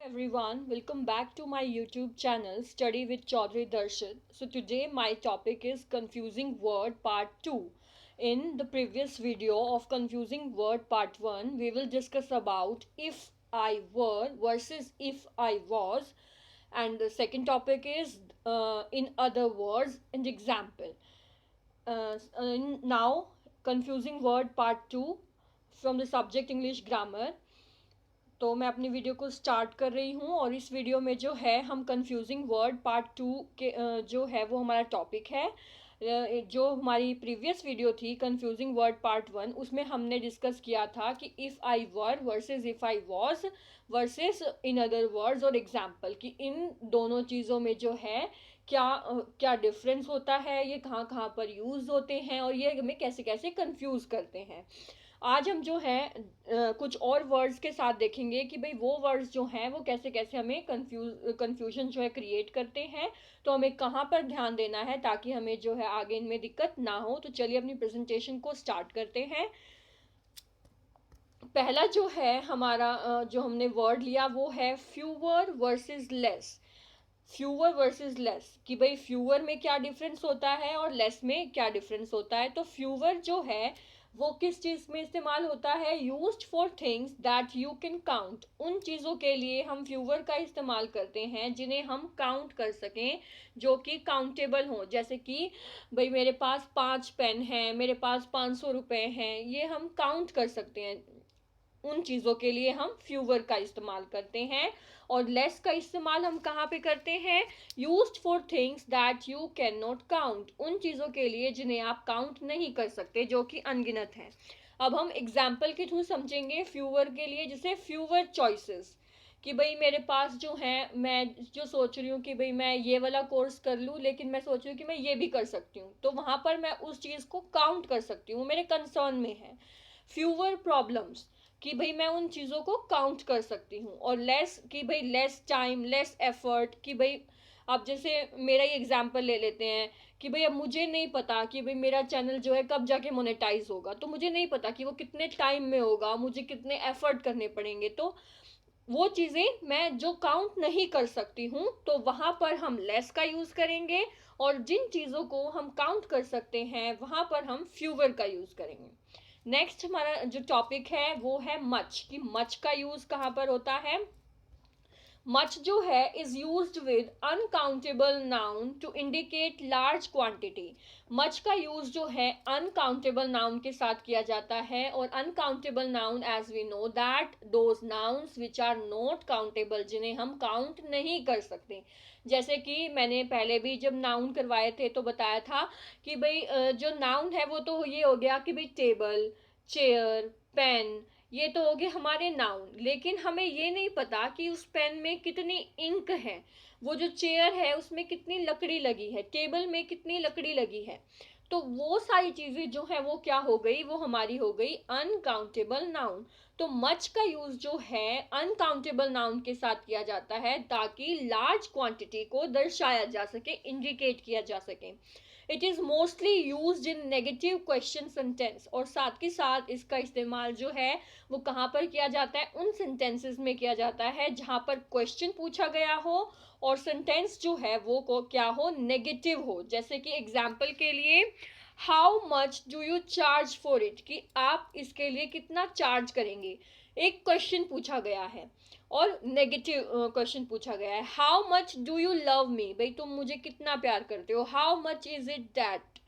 Everyone, welcome back to my YouTube channel Study with Chaudhary Darshit. So today my topic is confusing word part 2. In the previous video of confusing word part 1, we will discuss about if I were versus if I was, and the second topic is in other words and example. Now confusing word part 2 from the subject English grammar. तो मैं अपनी video को start कर रही हूँ और इस video में जो है हम कंफ्यूजिंग वर्ड पार्ट 2 के जो है वो हमारा टॉपिक है। जो हमारी प्रीवियस वीडियो थी कंफ्यूजिंग वर्ड पार्ट 1, उसमें हमने डिस्कस किया था कि if I were versus if I was versus in other words और एग्जाम्पल, कि इन दोनों चीज़ों में जो है क्या डिफरेंस होता है, ये कहाँ कहाँ पर यूज़ होते हैं और ये हमें कैसे कैसे कंफ्यूज करते हैं। आज हम जो है कुछ और वर्ड्स के साथ देखेंगे कि भाई वो वर्ड्स जो हैं वो कैसे कैसे हमें कंफ्यूजन जो है क्रिएट करते हैं, तो हमें कहाँ पर ध्यान देना है ताकि हमें जो है आगे इनमें दिक्कत ना हो। तो चलिए अपनी प्रेजेंटेशन को स्टार्ट करते हैं। पहला जो है हमारा जो हमने वर्ड लिया वो है fewer versus less. Fewer versus less, कि भाई फ्यूअर में क्या डिफरेंस होता है और लेस में क्या डिफरेंस होता है। तो फ्यूअर जो है वो किस चीज़ में इस्तेमाल होता है? Used for things that you can count. उन चीज़ों के लिए हम फ्यूअर का इस्तेमाल करते हैं जिन्हें हम काउंट कर सकें, जो कि काउंटेबल हों। जैसे कि भाई मेरे पास 5 पेन हैं, मेरे पास 500 रुपये हैं, ये हम काउंट कर सकते हैं। उन चीज़ों के लिए हम फ्यूवर का इस्तेमाल करते हैं। और लेस का इस्तेमाल हम कहाँ पे करते हैं? Used for things that you can not count. उन चीज़ों के लिए जिन्हें आप काउंट नहीं कर सकते, जो कि अनगिनत हैं। अब हम एग्जाम्पल के थ्रू समझेंगे फ्यूवर के लिए, जैसे फ्यूवर चॉइसेस, कि भाई मेरे पास जो है, मैं जो सोच रही हूँ कि भाई मैं ये वाला कोर्स कर लूँ, लेकिन मैं सोच रही हूँ कि मैं ये भी कर सकती हूँ, तो वहाँ पर मैं उस चीज़ को काउंट कर सकती हूँ, मेरे कंसर्न में है। फ्यूवर प्रॉब्लम्स, कि भाई मैं उन चीज़ों को काउंट कर सकती हूँ। और लेस, कि भाई लेस टाइम, लेस एफर्ट, कि भाई अब जैसे मेरा ही एग्जांपल ले लेते हैं कि भाई अब मुझे नहीं पता कि भाई मेरा चैनल जो है कब जाके मोनेटाइज होगा, तो मुझे नहीं पता कि वो कितने टाइम में होगा, मुझे कितने एफर्ट करने पड़ेंगे। तो वो चीज़ें मैं जो काउंट नहीं कर सकती हूँ, तो वहाँ पर हम लेस का यूज़ करेंगे। और जिन चीज़ों को हम काउंट कर सकते हैं वहाँ पर हम फ्यूवर का यूज़ करेंगे। नेक्स्ट हमारा जो टॉपिक है वो है मच, कि मच का यूज़ कहाँ पर होता है? मच जो है is used with uncountable noun to indicate large quantity. Much का यूज जो है अनकाउंटेबल नाउन के साथ किया जाता है। और uncountable noun, as we know that those nouns which are not countable, जिन्हें हम काउंट नहीं कर सकते। जैसे कि मैंने पहले भी जब नाउन करवाए थे तो बताया था कि भाई जो नाउन है वो तो ये हो गया कि भाई टेबल, चेयर, पेन, ये तो हो गए हमारे नाउन। लेकिन हमें ये नहीं पता कि उस पेन में कितनी इंक है, वो जो चेयर है उसमें कितनी लकड़ी लगी है, टेबल में कितनी लकड़ी लगी है। तो वो सारी चीजें जो है वो क्या हो गई? वो हमारी हो गई अनकाउंटेबल नाउन। तो मच का यूज जो है अनकाउंटेबल नाउन के साथ किया जाता है ताकि लार्ज क्वांटिटी को दर्शाया जा सके, इंडिकेट किया जा सके। It is mostly use in negative question sentence. और साथ के साथ इसका इस्तेमाल जो है वो कहाँ पर किया जाता है? उन सेंटेंसेस में किया जाता है जहाँ पर क्वेश्चन पूछा गया हो और सेंटेंस जो है वो को क्या हो? नेगेटिव हो। जैसे कि एग्जाम्पल के लिए, how much do you charge for it, कि आप इसके लिए कितना चार्ज करेंगे। एक क्वेश्चन पूछा गया है और नेगेटिव क्वेश्चन पूछा गया है। How much do you love me, भाई तुम मुझे कितना प्यार करते हो। How much is it that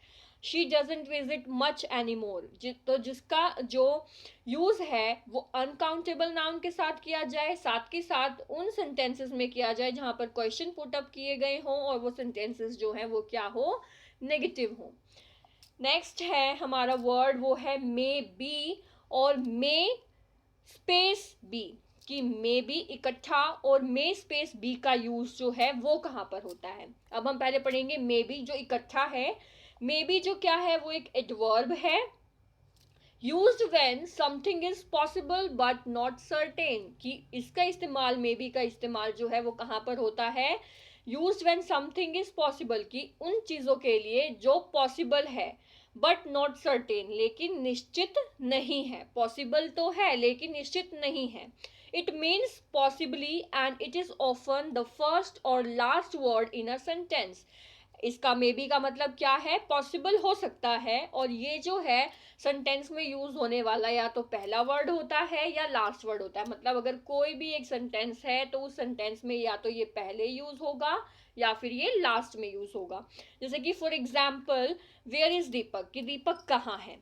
she doesn't visit much any more. तो जिसका जो यूज है वो अनकाउंटेबल नाउन के साथ किया जाए, साथ के साथ उन सेंटेंसेस में किया जाए जहां पर क्वेश्चन पुट अप किए गए हों और वो सेंटेंसेस जो है वो क्या हो? नेगेटिव हो। नेक्स्ट है हमारा वर्ड वो है मे बी और मे स्पेस बी, कि मे बी इकट्ठा और मे स्पेस बी का यूज जो है वो कहाँ पर होता है। अब हम पहले पढ़ेंगे मे बी जो इकट्ठा है। मे बी जो क्या है? वो एक एडवर्ब है, used when something is possible but not certain, कि इसका इस्तेमाल, मे बी का इस्तेमाल जो है वो कहाँ पर होता है? Used when something is possible, कि उन चीज़ों के लिए जो पॉसिबल है बट नॉट सर्टेन, लेकिन निश्चित नहीं है। पॉसिबल तो है लेकिन निश्चित नहीं है। It means possibly and it is often the first or last word in a sentence. इसका मे बी का मतलब क्या है, पॉसिबल हो सकता है, और ये जो है सेंटेंस में यूज होने वाला या तो पहला वर्ड होता है या लास्ट वर्ड होता है. मतलब अगर कोई भी एक सेंटेंस है तो उस सेंटेंस में या तो ये पहले यूज होगा या फिर ये लास्ट में यूज होगा. जैसे कि फॉर एग्जाम्पल, वेयर इज दीपक, कि दीपक कहाँ है.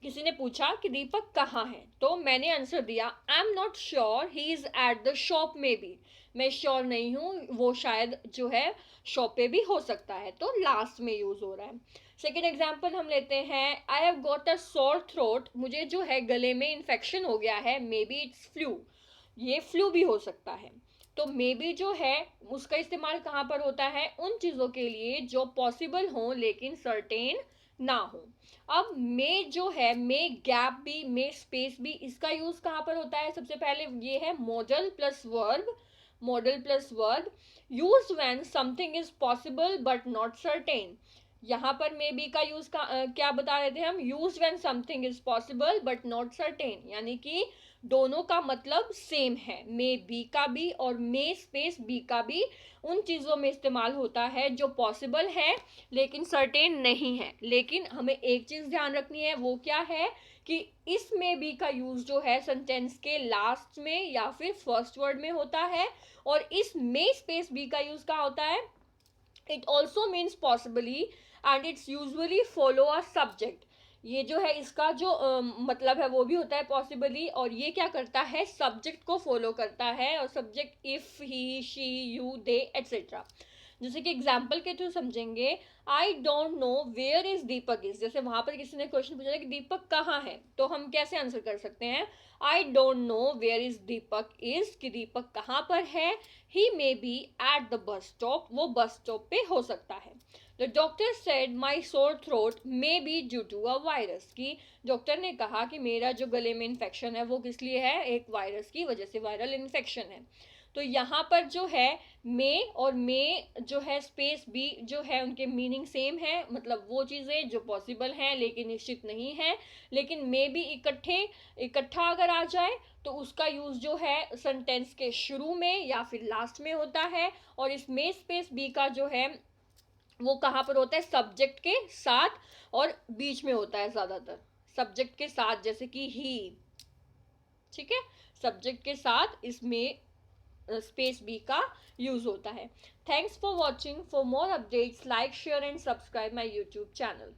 किसी ने पूछा कि दीपक कहाँ है, तो मैंने आंसर दिया I am not sure, he is at the shop may be. मैं श्योर नहीं हूँ, वो शायद जो है शॉप पे भी हो सकता है, तो लास्ट में यूज हो रहा है. सेकेंड एग्जाम्पल हम लेते हैं, I have got a sore throat, मुझे जो है गले में इन्फेक्शन हो गया है, मे बी इट्स फ्लू. ये फ्लू भी हो सकता है. तो मे बी जो है उसका इस्तेमाल कहाँ पर होता है, उन चीज़ों के लिए जो पॉसिबल हो लेकिन सर्टेन ना हो. अब मे जो है, मे गैप भी, मे स्पेस भी, इसका यूज कहाँ पर होता है. सबसे पहले ये है model plus verb. Model plus verb use when something is possible but not certain. यहाँ पर मे बी का यूज क्या बता रहे थे हम, use when something is possible but not certain, यानी कि दोनों का मतलब सेम है. मे बी का भी और मे स्पेस बी का भी उन चीज़ों में इस्तेमाल होता है जो पॉसिबल है लेकिन सर्टेन नहीं है. लेकिन हमें एक चीज़ ध्यान रखनी है, वो क्या है कि इस मे बी का यूज जो है सेंटेंस के लास्ट में या फिर फर्स्ट वर्ड में होता है, और इस मे स्पेस बी का यूज कहाँ होता है. It also means possibly and it's usually follow a subject. ये जो है इसका जो मतलब है वो भी होता है पॉसिबली, और ये क्या करता है, सब्जेक्ट को फॉलो करता है, और subject if, he, she, you, they etcetera. जैसे कि एग्जाम्पल के थ्रू समझेंगे, I don't know where is Deepak is. जैसे वहां पर किसी ने क्वेश्चन पूछा कि दीपक कहाँ है, तो हम कैसे आंसर कर सकते हैं, I don't know where is Deepak is, कि दीपक कहाँ पर है. He may be at the bus stop, वो बस स्टॉप पे हो सकता है. The doctor said my sore throat may be due to a virus, की डॉक्टर ने कहा कि मेरा जो गले में इन्फेक्शन है वो किस लिए है, एक वायरस की वजह से वायरल इन्फेक्शन है. तो यहाँ पर जो है मे और मे जो है स्पेस बी जो है उनके मीनिंग सेम है. मतलब वो चीज़ें जो पॉसिबल हैं लेकिन निश्चित नहीं है, लेकिन मे भी इकट्ठा अगर आ जाए तो उसका यूज जो है सेंटेंस के शुरू में या फिर लास्ट में होता है. और इस मे स्पेस बी का जो है वो कहाँ पर होता है, सब्जेक्ट के साथ और बीच में होता है ज्यादातर. सब्जेक्ट के साथ, जैसे कि ही, ठीक है, सब्जेक्ट के साथ इसमें स्पेस बी का यूज होता है. Thanks for watching. For more updates like share and subscribe my YouTube channel.